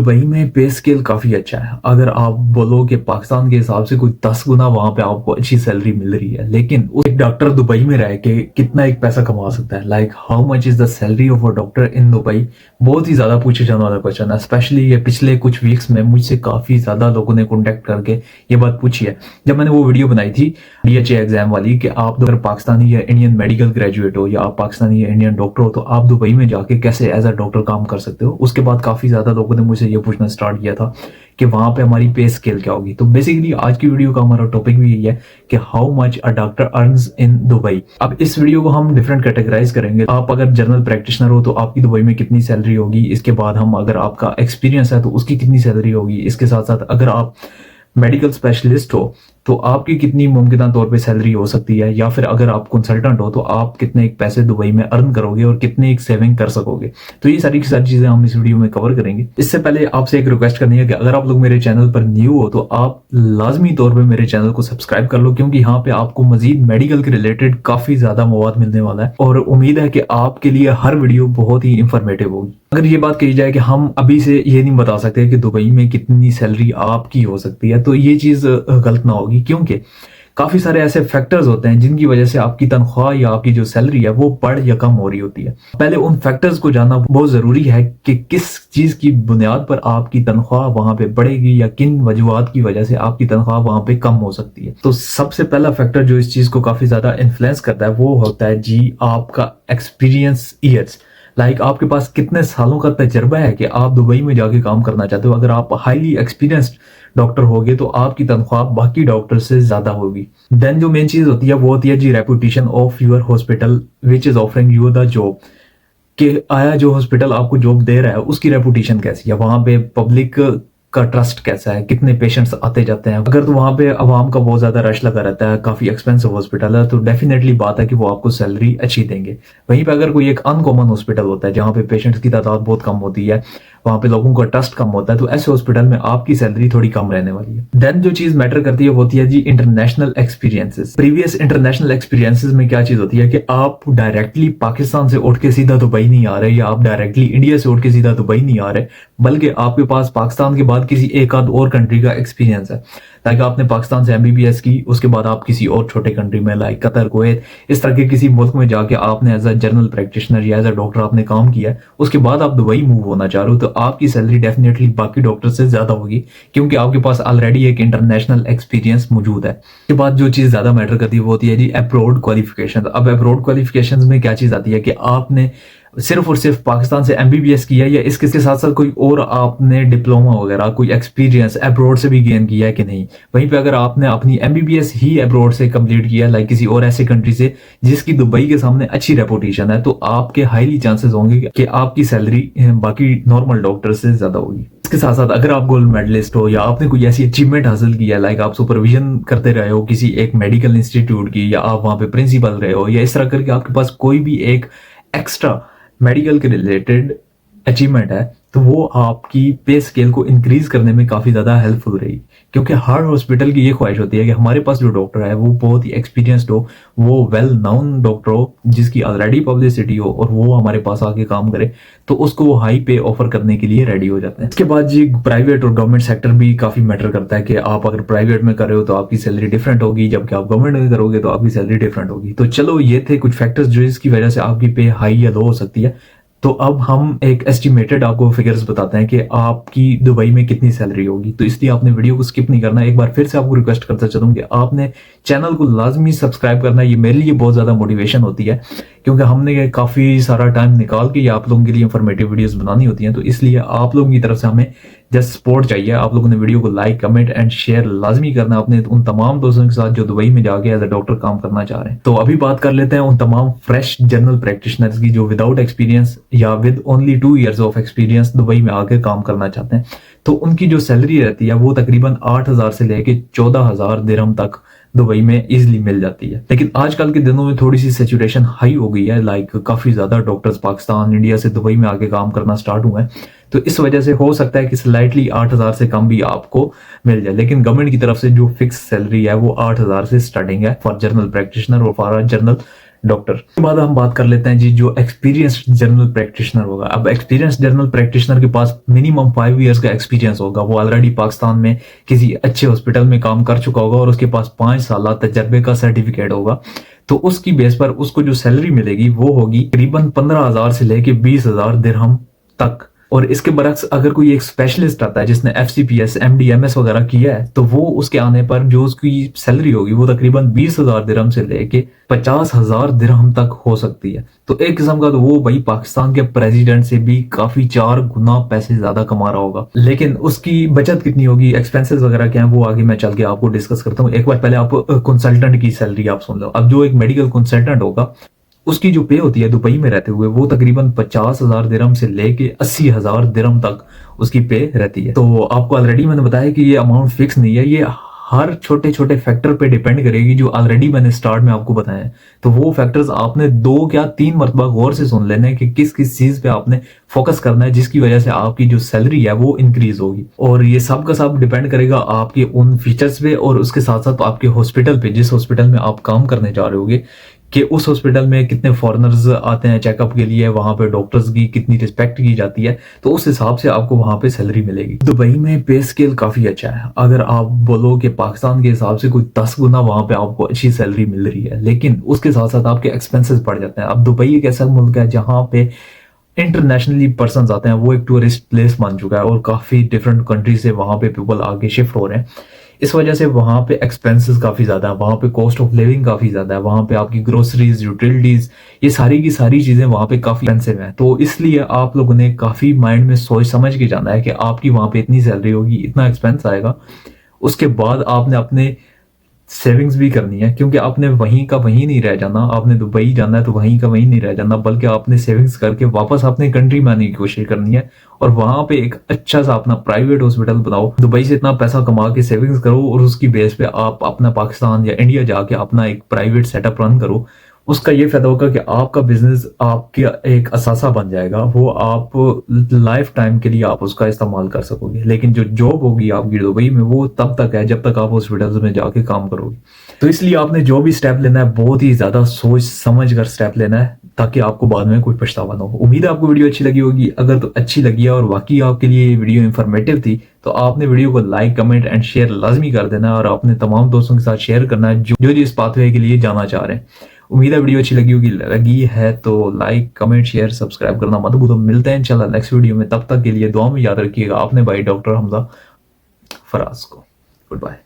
Dubai में पे scale काफ़ी अच्छा है। अगर आप बोलो कि पाकिस्तान के हिसाब से कोई 10 गुना वहाँ पे आपको अच्छी सैलरी मिल रही है, लेकिन वो एक डॉक्टर दुबई में रह के कितना एक पैसा कमा सकता है, like how much is the salary of a doctor in Dubai. बहुत ही ज़्यादा पूछे जाने वाला क्वेश्चन है। स्पेशली ये पिछले कुछ वीक्स में मुझसे काफ़ी ज़्यादा लोगों ने कॉन्टेक्ट करके ये बात पूछी है। जब मैंने वो वीडियो बनाई थी DHA एग्जाम वाली कि आप अगर पाकिस्तानी या इंडियन मेडिकल ग्रेजुएट हो या आप पाकिस्तानी या इंडियन डॉक्टर हो तो आप दुबई में जाके कैसे एज अ डॉक्टर काम कर सकते हो, उसके बाद काफ़ी ज़्यादा लोगों ने मुझसे ये पूछना स्टार्ट किया था कि वहां पे हमारी पे स्केल क्या होगी। तो बेसिकली आज की वीडियो का हमारा टॉपिक भी यही है कि how much a doctor earns in Dubai. अब इस वीडियो को हम डिफरेंट कैटेगराइज करेंगे। आप अगर जनरल प्रैक्टिशनर हो तो आपकी दुबई में कितनी सैलरी होगी, इसके बाद हम अगर आपका एक्सपीरियंस है तो उसकी कितनी सैलरी होगी, इसके साथ साथ अगर आप मेडिकल स्पेशलिस्ट हो तो आपकी कितनी मुमकिन तौर पे सैलरी हो सकती है, या फिर अगर आप कंसल्टेंट हो तो आप कितने एक पैसे दुबई में अर्न करोगे और कितने एक सेविंग कर सकोगे। तो ये सारी की सारी चीजें हम इस वीडियो में कवर करेंगे। इससे पहले आपसे एक रिक्वेस्ट करनी है कि अगर आप लोग मेरे चैनल पर न्यू हो तो आप लाजमी तौर पर मेरे चैनल को सब्सक्राइब कर लो, क्योंकि यहाँ पे आपको मजीद मेडिकल के रिलेटेड काफी ज्यादा मवाद मिलने वाला है और उम्मीद है कि आपके लिए हर वीडियो बहुत ही इंफॉर्मेटिव होगी। अगर ये बात कही जाए कि हम अभी से ये नहीं बता सकते कि दुबई में कितनी सैलरी आपकी हो सकती है, तो ये चीज गलत ना होगी, क्योंकि काफी सारे ऐसे फैक्टर्स होते हैं जिनकी वजह से आपकी तनख्वाह या आपकी जो सैलरी है वो बढ़ या कम हो रही होती है। पहले उन फैक्टर्स को जानना बहुत जरूरी है कि किस चीज की बुनियाद पर आपकी तनख्वाह वहां पे बढ़ेगी या किन वजूहात की वजह से आपकी तनख्वाह वहां पे कम हो सकती है। तो सबसे पहला फैक्टर जो इस चीज को काफी ज्यादा इन्फ्लुएंस करता है वो होता है जी आपका एक्सपीरियंस ईयर्स। लाइक आपके पास कितने सालों का तजर्बा है कि आप दुबई में जाके काम करना चाहते हो। अगर आप हाईली एक्सपीरियंस्ड डॉक्टर होगे तो आपकी तनख्वाह बाकी डॉक्टर से ज्यादा होगी। देन जो मेन चीज होती है वो होती है जी reputation of your hospital which is offering you the job. कि आया जो हॉस्पिटल आपको जॉब दे रहा है उसकी रेपुटेशन कैसी है, वहां पे पब्लिक का ट्रस्ट कैसा है, कितने पेशेंट्स आते जाते हैं। अगर तो वहां पे अवाम का बहुत ज्यादा रश लगा रहता है, काफी एक्सपेंसिव हॉस्पिटल है, तो डेफिनेटली बात है कि वो आपको सैलरी अच्छी देंगे। वहीं पे अगर कोई एक अनकॉमन हॉस्पिटल होता है जहां पे पेशेंट्स की तादाद बहुत कम होती है, वहां पे लोगों का ट्रस्ट कम होता है, तो ऐसे हॉस्पिटल में आपकी सैलरी थोड़ी कम रहने वाली है। देन जो चीज मैटर करती है वो होती है जी international experiences. Previous international experiences में क्या चीज होती है कि आप डायरेक्टली पाकिस्तान से उठ के सीधा दुबई नहीं आ रहे, या आप डायरेक्टली इंडिया से उठ के सीधा दुबई नहीं आ रहे, बल्कि आपके पास पाकिस्तान के बाद किसी एक आध और कंट्री का एक्सपीरियंस है। लाइक आपने पाकिस्तान से MBBS की, उसके बाद आप किसी और छोटे कंट्री में लाइक कतर, कुवैत, इस तरह के किसी मुल्क में जाके आपने एज अ जनरल प्रैक्टिशनर या एज अ डॉक्टर आपने काम किया, उसके बाद आप दुबई मूव होना चाह रहे हो, तो आपकी सैलरी डेफिनेटली बाकी डॉक्टर से ज्यादा होगी, क्योंकि आपके पास ऑलरेडी एक इंटरनेशनल एक्सपीरियंस मौजूद है। उसके बाद जो चीज ज्यादा मैटर करती है वो होती है जी अब्रॉड क्वालिफिकेशन। अब अब्रॉड क्वालिफिकेशन में क्या चीज आती है कि आपने सिर्फ और सिर्फ पाकिस्तान से MBBS किया या इसके साथ साथ कोई और आपने डिप्लोमा वगैरह कोई एक्सपीरियंस अब्रॉड से भी गेन किया है कि नहीं। वहीं पे अगर आपने अपनी MBBS ही अब्रॉड से कंप्लीट किया लाइक किसी और ऐसे कंट्री से जिसकी दुबई के सामने अच्छी रेपुटेशन है, तो आपके हाईली चांसेस होंगे कि आपकी सैलरी बाकी नॉर्मल डॉक्टर से ज्यादा होगी। इसके साथ साथ अगर आप गोल्ड मेडलिस्ट हो या आपने कोई ऐसी अचीवमेंट हासिल की है, लाइक आप सुपरविजन करते रहे हो किसी एक मेडिकल इंस्टीट्यूट की, या आप वहां पे प्रिंसिपल रहे हो, या इस तरह करके आपके पास कोई भी एक एक्स्ट्रा मेडिकल के रिलेटेड अचीवमेंट है, तो वो आपकी पे स्केल को इंक्रीज करने में काफी ज्यादा हेल्पफुल रही। क्योंकि हर हॉस्पिटल की ये ख्वाहिश होती है कि हमारे पास जो डॉक्टर है वो बहुत ही एक्सपीरियंस्ड हो, वो वेल नोन डॉक्टर हो, जिसकी ऑलरेडी पब्लिसिटी हो, और वो हमारे पास आके काम करे, तो उसको वो हाई पे ऑफर करने के लिए रेडी हो जाते हैं। इसके बाद जी प्राइवेट और गवर्नमेंट सेक्टर भी काफी मैटर करता है कि आप अगर प्राइवेट में कर रहे हो तो आपकी सैलरी डिफरेंट होगी, जबकि आप गवर्नमेंट में करोगे तो आपकी सैलरी डिफरेंट होगी। तो चलो ये थे कुछ फैक्टर्स जो इसकी वजह से आपकी पे हाई या लो हो सकती है। तो अब हम एक एस्टिमेटेड आपको फिगर्स बताते हैं कि आपकी दुबई में कितनी सैलरी होगी। तो इसलिए आपने वीडियो को स्किप नहीं करना। एक बार फिर से आपको रिक्वेस्ट करता चलूं कि आपने चैनल को लाजमी सब्सक्राइब करना। ये मेरे लिए बहुत ज्यादा मोटिवेशन होती है, क्योंकि हमने काफी सारा टाइम निकाल के आप लोगों के लिए इंफॉर्मेटिव वीडियोस बनानी होती हैं। तो इसलिए आप लोगों की तरफ से हमें जस्ट सपोर्ट चाहिए। आप लोगों ने वीडियो को लाइक, कमेंट एंड शेयर लाजमी करना अपने उन तमाम दोस्तों के साथ जो दुबई में जाके एज अ डॉक्टर काम करना चाह रहे हैं। तो अभी बात कर लेते हैं उन तमाम फ्रेश जनरल प्रैक्टिशनर्स की जो विदाउट एक्सपीरियंस या with only 2 years of experience Dubai में आकर काम करना चाहते हैं। तो उनकी जो सैलरी रहती है वो तकरीबन 8,000 से लेके 14,000 दिरहम तक दुबई में इजिली मिल जाती है। लेकिन आजकल के दिनों में थोड़ी सी सैचुरेशन हाई हो गई है, लाइक काफी ज्यादा डॉक्टर्स पाकिस्तान, इंडिया से दुबई में आके काम करना स्टार्ट हुए हैं। तो इस वजह से हो सकता है कि स्लाइटली 8,000 से कम भी आपको मिल जाए, लेकिन गवर्नमेंट की तरफ से जो फिक्स सैलरी है वो 8,000 से स्टार्टिंग है फॉर जनरल प्रैक्टिशनर और फॉर जनरल डॉक्टर। उसके बाद हम बात कर लेते हैं जी जो एक्सपीरियंस्ड जनरल प्रैक्टिशनर होगा। अब एक्सपीरियंस्ड जनरल प्रैक्टिशनर के पास मिनिमम 5 इयर्स का एक्सपीरियंस होगा, वो ऑलरेडी पाकिस्तान में किसी अच्छे हॉस्पिटल में काम कर चुका होगा और उसके पास 5 साल तजर्बे का सर्टिफिकेट होगा। तो उसकी बेस पर उसको जो सैलरी मिलेगी वो होगी करीबन 15,000 से लेके 20,000 दिरहम तक। और इसके बरक्स अगर कोई एक स्पेशलिस्ट आता है जिसने FCPS MD MS वगैरह किया है, तो वो उसके आने पर जो उसकी सैलरी होगी वो तकरीबन 20,000 दिरहम से लेके 50,000 दिरहम तक हो सकती है। तो एक किस्म का तो वो भाई पाकिस्तान के प्रेसिडेंट से भी काफी 4 गुना पैसे ज्यादा कमा रहा होगा। लेकिन उसकी बचत कितनी होगी, एक्सपेंसेस वगैरह क्या है, वो आगे मैं चल के आपको डिस्कस करता हूँ। एक बार पहले आप कंसल्टेंट की सैलरी आप सुन लो। अब जो एक मेडिकल कंसल्टेंट होगा उसकी जो पे होती है दुबई में रहते हुए वो तकरीबन 50,000 दिरहम से लेके 80,000 दिरहम तक उसकी पे रहती है। तो आपको ऑलरेडी मैंने बताया कि ये अमाउंट फिक्स नहीं है, ये हर छोटे छोटे फैक्टर पे डिपेंड करेगी जो ऑलरेडी मैंने स्टार्ट में आपको बताया है। तो वो फैक्टर्स आपने 2 या 3 मरतबा गौर से सुन लेने कि किस किस चीज पे आपने फोकस करना है जिसकी वजह से आपकी जो सैलरी है वो इंक्रीज होगी। और ये सब का सब डिपेंड करेगा आपके उन फीचर्स पे और उसके साथ साथ आपके हॉस्पिटल पे, जिस हॉस्पिटल में आप काम करने जा रहे होगे कि उस हॉस्पिटल में कितने फॉरेनर्स आते हैं चेकअप के लिए, वहां पे डॉक्टर्स की कितनी रिस्पेक्ट की जाती है, तो उस हिसाब से आपको वहां पे सैलरी मिलेगी। दुबई में पे स्केल काफी अच्छा है। अगर आप बोलो कि पाकिस्तान के हिसाब से कोई 10 गुना वहां पे आपको अच्छी सैलरी मिल रही है, लेकिन उसके साथ साथ आपके एक्सपेंसेस बढ़ जाते हैं। अब दुबई एक ऐसा मुल्क है जहां पे इंटरनेशनली पर्सन आते हैं, वो एक टूरिस्ट प्लेस बन चुका है और काफी डिफरेंट कंट्री से वहां पे पीपल आगे शिफ्ट हो रहे हैं। इस वजह से वहां पे एक्सपेंसेस काफी ज्यादा है, वहां पे कॉस्ट ऑफ लिविंग काफी ज्यादा है, वहां पे आपकी ग्रोसरीज, यूटिलिटीज, ये सारी की सारी चीजें वहां पे काफी एक्सपेंसिव है। तो इसलिए आप लोगों ने काफी माइंड में सोच समझ के जाना है कि आपकी वहां पे इतनी सैलरी होगी, इतना एक्सपेंस आएगा। उसके बाद आपने अपने सेविंग्स भी करनी है, क्योंकि आपने वहीं का वहीं नहीं रह जाना। आपने दुबई जाना है तो वहीं का वहीं नहीं रह जाना, बल्कि आपने सेविंग्स करके वापस अपने कंट्री में आने की कोशिश करनी है और वहां पे एक अच्छा सा अपना प्राइवेट हॉस्पिटल बनाओ। दुबई से इतना पैसा कमा के सेविंग्स करो और उसकी बेस पे आप अपना पाकिस्तान या इंडिया जाके अपना एक प्राइवेट सेटअप रन करो। उसका ये फायदा होगा कि आपका बिजनेस आपके एक असासा बन जाएगा, वो आप लाइफ टाइम के लिए आप उसका इस्तेमाल कर सकोगे। लेकिन जो जॉब होगी आपकी दुबई में वो तब तक है जब तक आप हॉस्पिटल्स में जाके काम करोगे। तो इसलिए आपने जो भी स्टेप लेना है बहुत ही ज्यादा सोच समझ कर स्टेप लेना है, ताकि आपको बाद में कोई पछतावा ना हो। उम्मीद है आपको वीडियो अच्छी लगी होगी। अगर तो अच्छी लगी है और वाकई आपके लिए ये वीडियो इंफॉर्मेटिव थी तो आपने वीडियो को लाइक, कमेंट एंड शेयर लाजमी कर देना और अपने तमाम दोस्तों के साथ शेयर करना है जो इस पाथवे के लिए जाना चाह रहे हैं। उम्मीद है वीडियो अच्छी लगी होगी। लगी है तो लाइक, कमेंट, शेयर, सब्सक्राइब करना मत भूलो। मिलते हैं इंशाल्लाह नेक्स्ट वीडियो में, तब तक के लिए दुआ में याद रखिएगा आपने भाई डॉक्टर हमजा फराज को। Good bye.